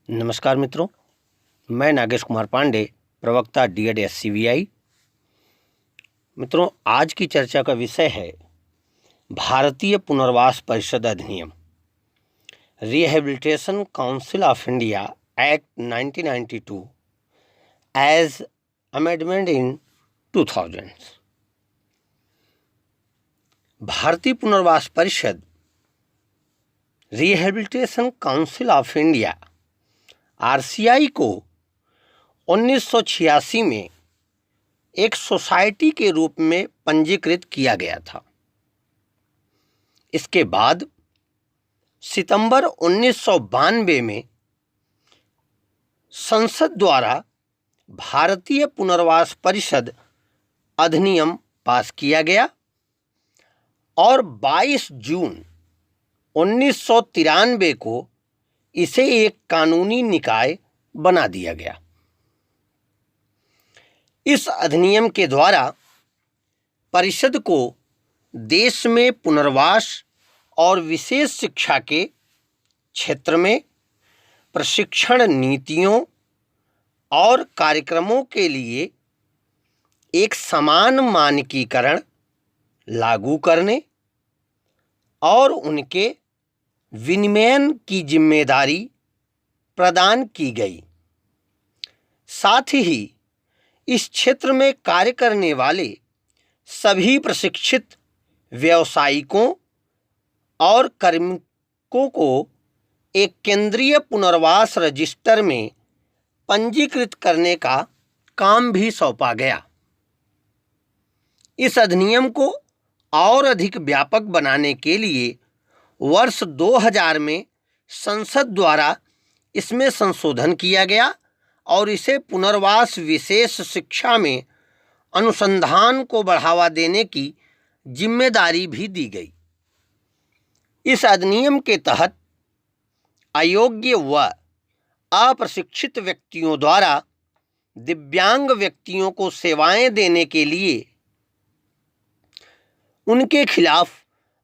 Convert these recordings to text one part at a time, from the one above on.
नमस्कार मित्रों, मैं नागेश कुमार पांडे, प्रवक्ता डीएड SCBI। मित्रों, आज की चर्चा का विषय है भारतीय पुनर्वास परिषद अधिनियम, rehabilitation council of India act 1992 as amendment in 2000। भारतीय पुनर्वास परिषद rehabilitation council of India RCI को 1986 में एक सोसाइटी के रूप में पंजीकृत किया गया था। इसके बाद सितंबर 1992 में संसद द्वारा भारतीय पुनर्वास परिषद अधिनियम पास किया गया और 22 जून 1993 को इसे एक कानूनी निकाय बना दिया गया। इस अधिनियम के द्वारा परिषद को देश में पुनर्वास और विशेष शिक्षा के क्षेत्र में प्रशिक्षण नीतियों और कार्यक्रमों के लिए एक समान मानकीकरण लागू करने और उनके विनियमन की जिम्मेदारी प्रदान की गई। साथ ही इस क्षेत्र में कार्य करने वाले सभी प्रशिक्षित व्यावसायिकों और कार्मिकों को एक केंद्रीय पुनर्वास रजिस्टर में पंजीकृत करने का काम भी सौंपा गया। इस अधिनियम को और अधिक व्यापक बनाने के लिए वर्ष 2000 में संसद द्वारा इसमें संशोधन किया गया और इसे पुनर्वास विशेष शिक्षा में अनुसंधान को बढ़ावा देने की जिम्मेदारी भी दी गई। इस अधिनियम के तहत अयोग्य व अप्रशिक्षित व्यक्तियों द्वारा दिव्यांग व्यक्तियों को सेवाएं देने के लिए उनके खिलाफ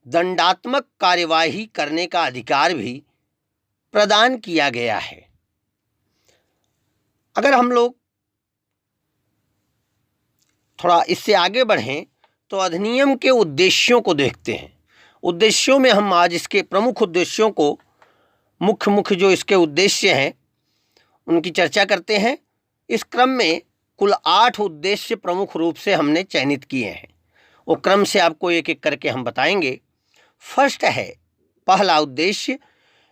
दंडात्मक कार्यवाही करने का अधिकार भी प्रदान किया गया है। अगर हम लोग थोड़ा इससे आगे बढ़ें तो अधिनियम के उद्देश्यों को देखते हैं। उद्देश्यों में हम आज इसके प्रमुख उद्देश्यों को मुख्य जो इसके उद्देश्य हैं उनकी चर्चा करते हैं। इस क्रम में कुल 8 उद्देश्य प्रमुख रूप से हमने चयनित किए हैं। वो क्रम से आपको एक एक करके हम बताएंगे। फर्स्ट है, पहला उद्देश्य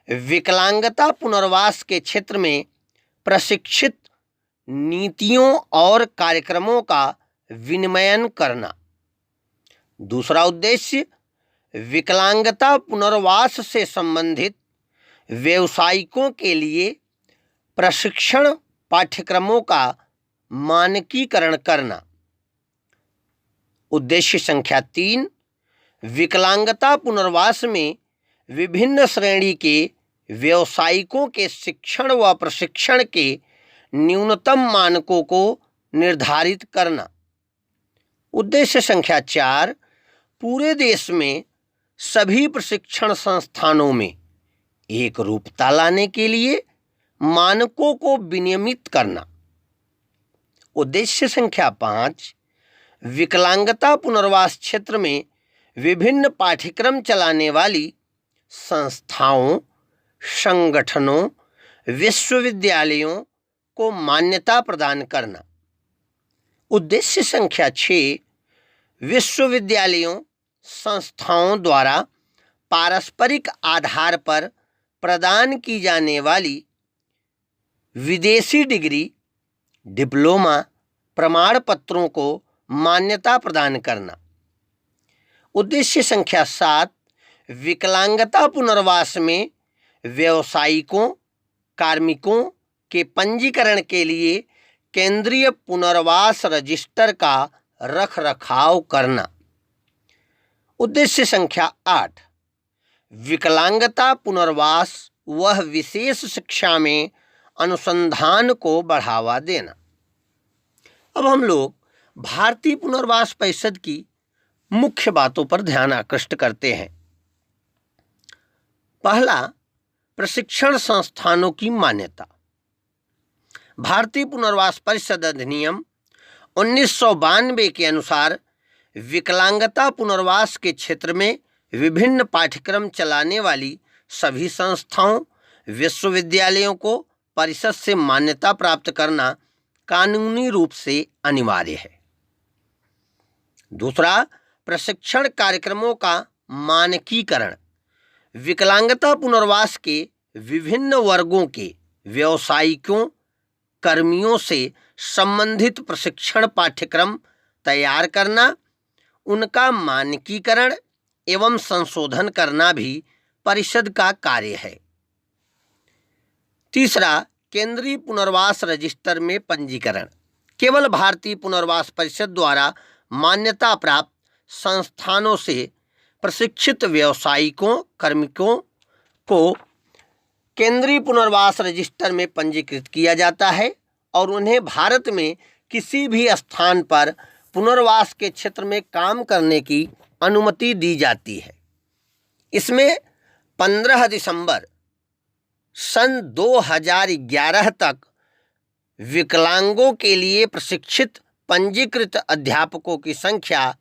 विकलांगता पुनर्वास के क्षेत्र में प्रशिक्षित नीतियों और कार्यक्रमों का विनियमन करना। दूसरा उद्देश्य विकलांगता पुनर्वास से संबंधित व्यावसायिकों के लिए प्रशिक्षण पाठ्यक्रमों का मानकीकरण करना। उद्देश्य संख्या 3, विकलांगता पुनर्वास में विभिन्न श्रेणी के व्यावसायिकों के शिक्षण व प्रशिक्षण के न्यूनतम मानकों को निर्धारित करना। उद्देश्य संख्या 4, पूरे देश में सभी प्रशिक्षण संस्थानों में एक रूपता लाने के लिए मानकों को विनियमित करना। उद्देश्य संख्या 5, विकलांगता पुनर्वास क्षेत्र में विभिन्न पाठ्यक्रम चलाने वाली संस्थाओं, संगठनों, विश्वविद्यालयों को मान्यता प्रदान करना। उद्देश्य संख्या 6, विश्वविद्यालयों, संस्थाओं द्वारा पारस्परिक आधार पर प्रदान की जाने वाली विदेशी डिग्री, डिप्लोमा, प्रमाण पत्रों को मान्यता प्रदान करना। उद्देश्य संख्या 7, विकलांगता पुनर्वास में व्यावसायिकों, कार्मिकों के पंजीकरण के लिए केंद्रीय पुनर्वास रजिस्टर का रखरखाव करना। उद्देश्य संख्या 8, विकलांगता पुनर्वास व विशेष शिक्षा में अनुसंधान को बढ़ावा देना। अब हम लोग भारतीय पुनर्वास परिषद की मुख्य बातों पर ध्यान आकृष्ट करते हैं। पहला, प्रशिक्षण संस्थानों की मान्यता। भारतीय पुनर्वास परिषद अधिनियम 1992 के अनुसार विकलांगता पुनर्वास के क्षेत्र में विभिन्न पाठ्यक्रम चलाने वाली सभी संस्थाओं, विश्वविद्यालयों को परिषद से मान्यता प्राप्त करना कानूनी रूप से अनिवार्य है। दूसरा, प्रशिक्षण कार्यक्रमों का मानकीकरण। विकलांगता पुनर्वास के विभिन्न वर्गों के व्यावसायिकों, कर्मियों से संबंधित प्रशिक्षण पाठ्यक्रम तैयार करना, उनका मानकीकरण एवं संशोधन करना भी परिषद का कार्य है। तीसरा, केंद्रीय पुनर्वास रजिस्टर में पंजीकरण। केवल भारतीय पुनर्वास परिषद द्वारा मान्यता प्राप्त संस्थानों से प्रशिक्षित व्यावसायिकों, कार्मिकों को केंद्रीय पुनर्वास रजिस्टर में पंजीकृत किया जाता है और उन्हें भारत में किसी भी स्थान पर पुनर्वास के क्षेत्र में काम करने की अनुमति दी जाती है। इसमें 15 दिसंबर सन 2011 तक विकलांगों के लिए प्रशिक्षित पंजीकृत अध्यापकों की संख्या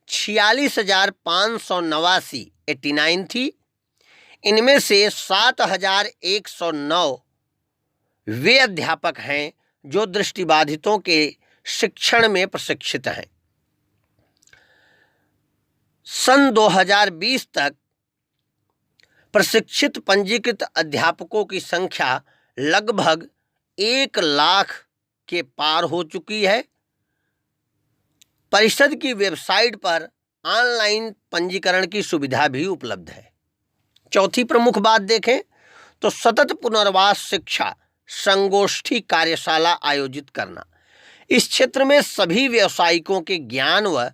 46,589 थी। इनमें से 7,109 वे अध्यापक हैं जो दृष्टिबाधितों के शिक्षण में प्रशिक्षित हैं। सन 2020 तक प्रशिक्षित पंजीकृत अध्यापकों की संख्या लगभग 1 लाख के पार हो चुकी है। परिषद की वेबसाइट पर ऑनलाइन पंजीकरण की सुविधा भी उपलब्ध है। चौथी प्रमुख बात देखें तो सतत पुनर्वास शिक्षा संगोष्ठी कार्यशाला आयोजित करना। इस क्षेत्र में सभी व्यावसायिकों के ज्ञान व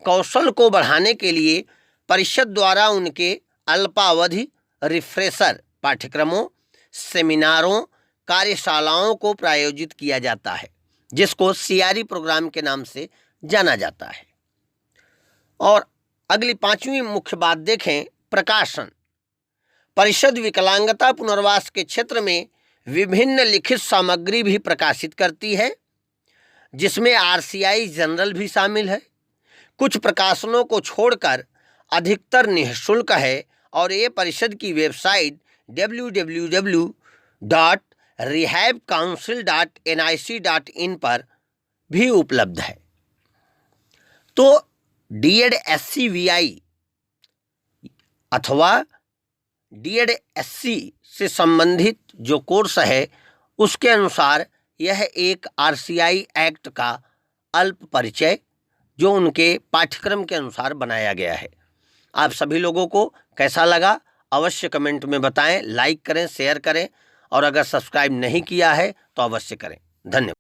कौशल को बढ़ाने के लिए परिषद द्वारा उनके अल्पावधि रिफ्रेशर पाठ्यक्रमों, सेमिनारों, कार्यशालाओं को प्रायोजित किया जाता है, जिसको CRE प्रोग्राम के नाम से जाना जाता है। और अगली 5वीं मुख्य बात देखें, प्रकाशन। परिषद विकलांगता पुनर्वास के क्षेत्र में विभिन्न लिखित सामग्री भी प्रकाशित करती है, जिसमें RCI जनरल भी शामिल है। कुछ प्रकाशनों को छोड़कर अधिकतर निःशुल्क है और ये परिषद की वेबसाइट www.rehabcouncil.nic.in पर भी उपलब्ध है। तो DED-SCVI अथवा DED-SC से संबंधित जो कोर्स है उसके अनुसार यह एक RCI एक्ट का अल्प परिचय जो उनके पाठ्यक्रम के अनुसार बनाया गया है। आप सभी लोगों को कैसा लगा अवश्य कमेंट में बताएं, लाइक करें, शेयर करें और अगर सब्सक्राइब नहीं किया है तो अवश्य करें। धन्यवाद।